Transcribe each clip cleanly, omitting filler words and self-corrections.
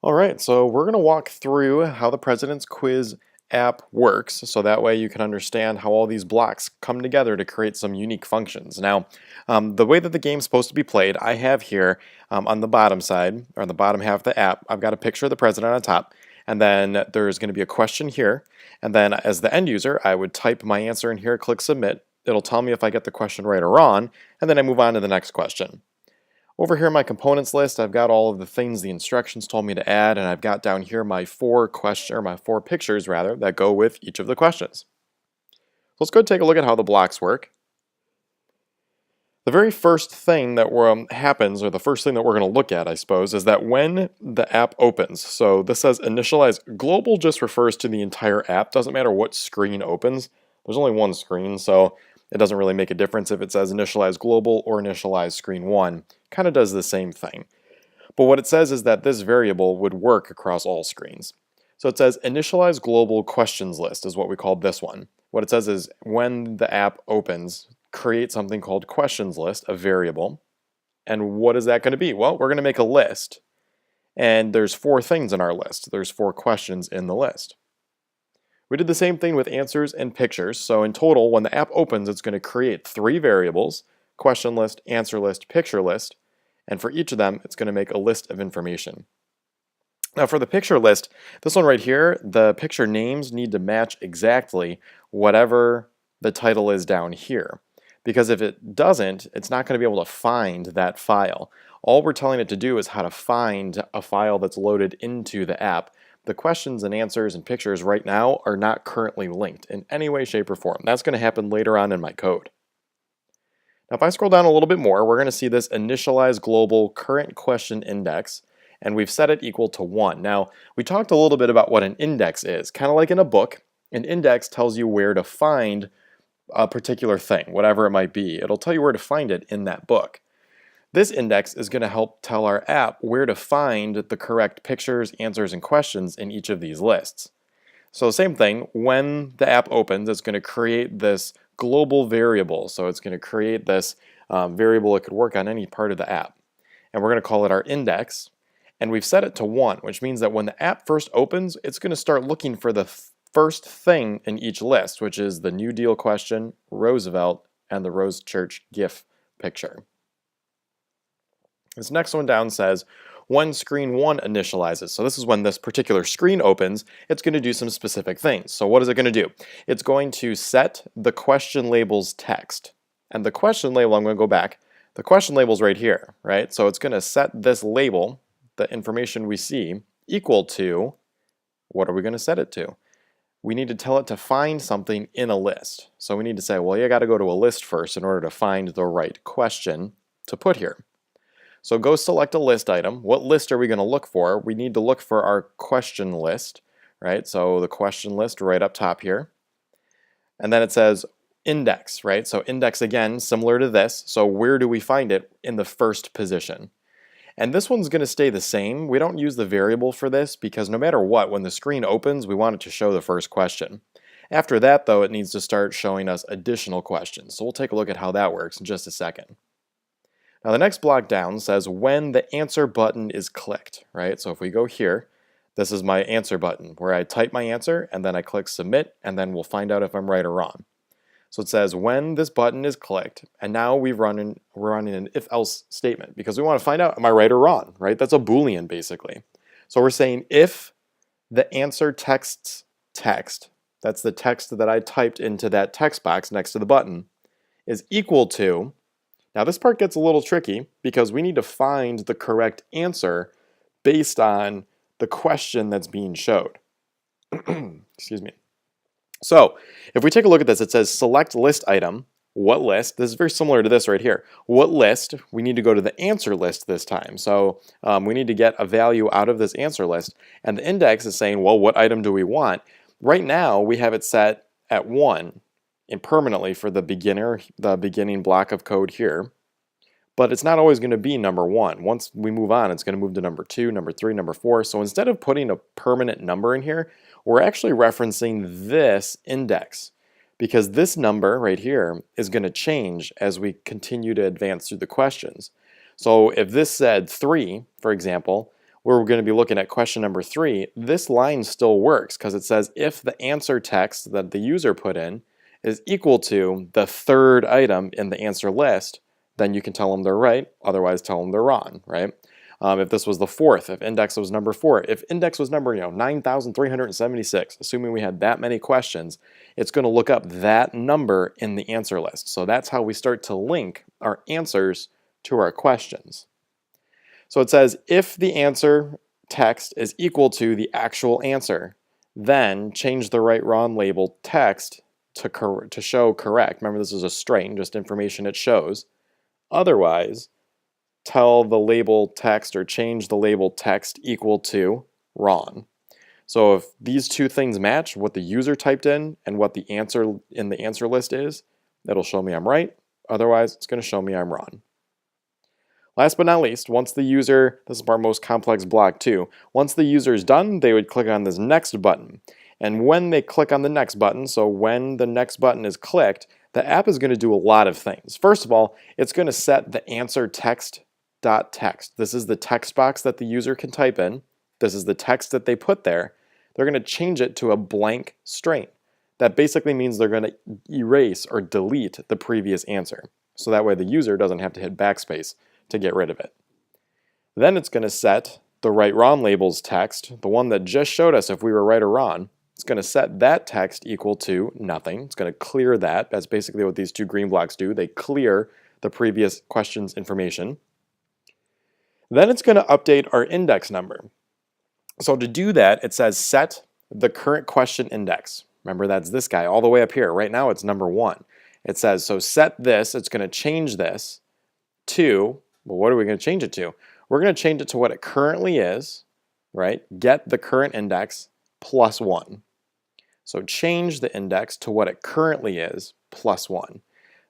All right, so we're going to walk through how the President's Quiz app works, so that way you can understand how all these blocks come together to create some unique functions. Now, the way that the game's supposed to be played, I have here on the bottom side, or on the bottom half of the app, I've got a picture of the President on top, and then there's going to be a question here, and then as the end user, I would type my answer in here, click Submit. It'll tell me if I get the question right or wrong, and then I move on to the next question. Over here in my components list, I've got all of the things the instructions told me to add, and I've got down here my four pictures rather, that go with each of the questions. So let's go take a look at how the blocks work. The very first thing that happens, or the first thing that we're going to look at, I suppose, is that when the app opens, so this says initialize global just refers to the entire app, doesn't matter what screen opens. There's only one screen, so it doesn't really make a difference if it says initialize global or initialize screen 1. Kind of does the same thing. But what it says is that this variable would work across all screens. So it says initialize global questions list is what we call this one. What it says is when the app opens, create something called questions list, a variable. And what is that going to be? Well, we're going to make a list. And there's 4 things in our list. There's 4 questions in the list. We did the same thing with answers and pictures. So in total, when the app opens, it's going to create 3 variables, question list, answer list, picture list. And for each of them, it's going to make a list of information. Now for the picture list, this one right here, the picture names need to match exactly whatever the title is down here. Because if it doesn't, it's not going to be able to find that file. All we're telling it to do is how to find a file that's loaded into the app. The questions and answers and pictures right now are not currently linked in any way, shape, or form. That's going to happen later on in my code. Now if I scroll down a little bit more, we're going to see this initialize global current question index, and we've set it equal to 1. Now, we talked a little bit about what an index is. Kind of like in a book, an index tells you where to find a particular thing, whatever it might be. It'll tell you where to find it in that book. This index is going to help tell our app where to find the correct pictures, answers, and questions in each of these lists. So same thing, when the app opens, it's going to create this global variable. So it's going to create this variable that could work on any part of the app. And we're going to call it our index. And we've set it to 1, which means that when the app first opens, it's going to start looking for the first thing in each list, which is the New Deal question, Roosevelt, and the Rose Church GIF picture. This next one down says, when screen 1 initializes. So this is when this particular screen opens, it's going to do some specific things. So what is it going to do? It's going to set the question label's text. And the question label, I'm going to go back, the question label's right here, right? So it's going to set this label, the information we see, equal to, what are we going to set it to? We need to tell it to find something in a list. So we need to say, well, you got to go to a list first in order to find the right question to put here. So go select a list item. What list are we going to look for? We need to look for our question list, right? So the question list right up top here. And then it says index, right? So index again, similar to this. So where do we find it? In the first position. And this one's going to stay the same. We don't use the variable for this because no matter what, when the screen opens, we want it to show the first question. After that, though, it needs to start showing us additional questions. So we'll take a look at how that works in just a second. Now the next block down says when the answer button is clicked, right? So if we go here, this is my answer button where I type my answer and then I click submit and then we'll find out if I'm right or wrong. So it says when this button is clicked, and now we're running an if-else statement because we want to find out am I right or wrong, right? That's a Boolean basically. So we're saying if the answer text, that's the text that I typed into that text box next to the button, is equal to, now this part gets a little tricky because we need to find the correct answer based on the question that's being showed. Excuse me. So if we take a look at this, it says select list item. What list? This is very similar to this right here. What list? We need to go to the answer list this time. So we need to get a value out of this answer list. And the index is saying, well, what item do we want? Right now, we have it set at 1 and permanently for the beginning block of code here. But it's not always going to be number 1. Once we move on, it's going to move to number 2, number 3, number 4. So instead of putting a permanent number in here, we're actually referencing this index because this number right here is going to change as we continue to advance through the questions. So if this said 3, for example, we're going to be looking at question number 3, this line still works because it says if the answer text that the user put in is equal to the third item in the answer list, then you can tell them they're right, otherwise tell them they're wrong, right? If this was the fourth, if index was number 4, if index was number 9,376, assuming we had that many questions, it's going to look up that number in the answer list. So that's how we start to link our answers to our questions. So it says if the answer text is equal to the actual answer, then change the right wrong label text to show correct. Remember, this is a string, just information it shows. Otherwise, tell the label text or change the label text equal to wrong. So if these two things match, what the user typed in and what the answer in the answer list is, that'll show me I'm right. Otherwise, it's going to show me I'm wrong. Last but not least, once the user, this is our most complex block too, once the user is done, they would click on this next button. And when they click on the next button, so when the next button is clicked, the app is going to do a lot of things. First of all, it's going to set the answer text.text. This is the text box that the user can type in. This is the text that they put there. They're going to change it to a blank string. That basically means they're going to erase or delete the previous answer. So that way the user doesn't have to hit backspace to get rid of it. Then it's going to set the right wrong labels text, the one that just showed us if we were right or wrong. It's going to set that text equal to nothing. It's going to clear that. That's basically what these two green blocks do. They clear the previous question's information. Then it's going to update our index number. So to do that, it says set the current question index. Remember, that's this guy all the way up here. Right now it's number 1. It says, so set this, it's going to change this to, well, what are we going to change it to? We're going to change it to what it currently is, right? Get the current index plus 1. So change the index to what it currently is plus 1.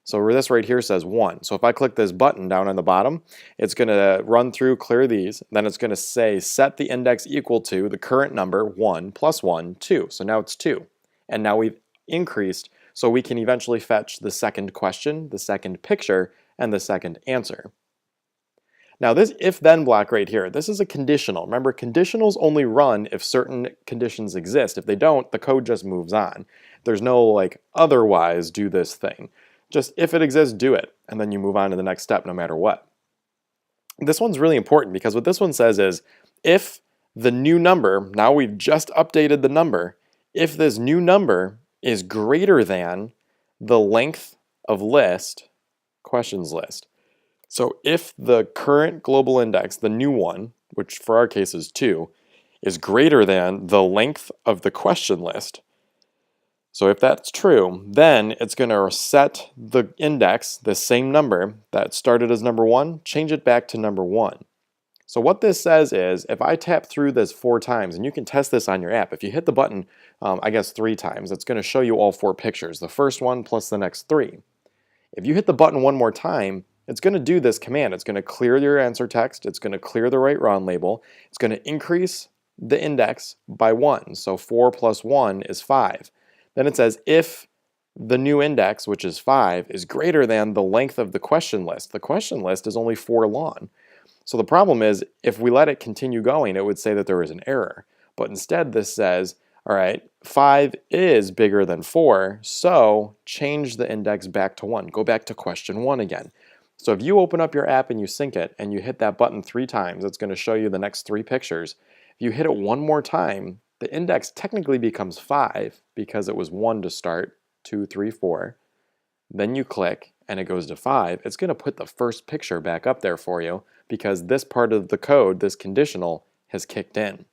So this right here says 1. So if I click this button down on the bottom, it's going to run through, clear these, then it's going to say set the index equal to the current number 1 plus 1, 2. So now it's 2. And now we've increased so we can eventually fetch the second question, the second picture, and the second answer. Now this if-then block right here, this is a conditional. Remember, conditionals only run if certain conditions exist. If they don't, the code just moves on. There's no like otherwise do this thing. Just if it exists, do it, and then you move on to the next step no matter what. This one's really important because what this one says is if the new number, now we've just updated the number, if this new number is greater than the length of list, questions list. So if the current global index, the new one, which for our case is 2, is greater than the length of the question list, so if that's true, then it's going to set the index, the same number that started as number 1, change it back to number 1. So what this says is if I tap through this 4 times, and you can test this on your app, if you hit the button, I guess 3 times, it's going to show you all 4 pictures, the first one plus the next 3. If you hit the button one more time, it's going to do this command. It's going to clear your answer text. It's going to clear the right wrong label. It's going to increase the index by 1. So 4 plus 1 is 5. Then it says if the new index, which is 5, is greater than the length of the question list. The question list is only 4 long. So the problem is if we let it continue going, it would say that there is an error. But instead this says, all right, 5 is bigger than 4, so change the index back to 1. Go back to question 1 again. So if you open up your app and you sync it and you hit that button 3 times, it's going to show you the next 3 pictures. If you hit it one more time, the index technically becomes 5 because it was 1 to start, 2, 3, 4. Then you click and it goes to 5. It's going to put the first picture back up there for you because this part of the code, this conditional, has kicked in.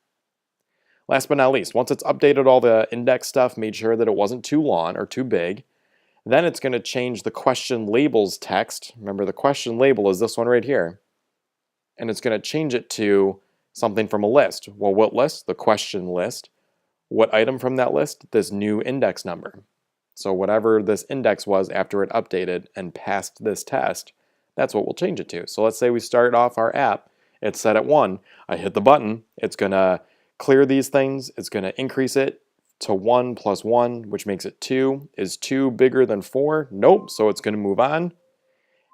Last but not least, once it's updated all the index stuff, made sure that it wasn't too long or too big, then it's going to change the question labels text. Remember, the question label is this one right here. And it's going to change it to something from a list. Well, what list? The question list. What item from that list? This new index number. So whatever this index was after it updated and passed this test, that's what we'll change it to. So let's say we start off our app. It's set at 1. I hit the button. It's going to clear these things. It's going to increase it to 1 plus 1, which makes it 2. Is 2 bigger than 4? Nope. So it's going to move on.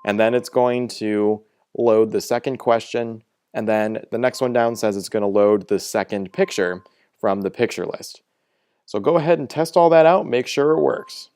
And then it's going to load the second question And then the next one down says it's going to load the second picture from the picture list. So go ahead and test all that out, make sure it works.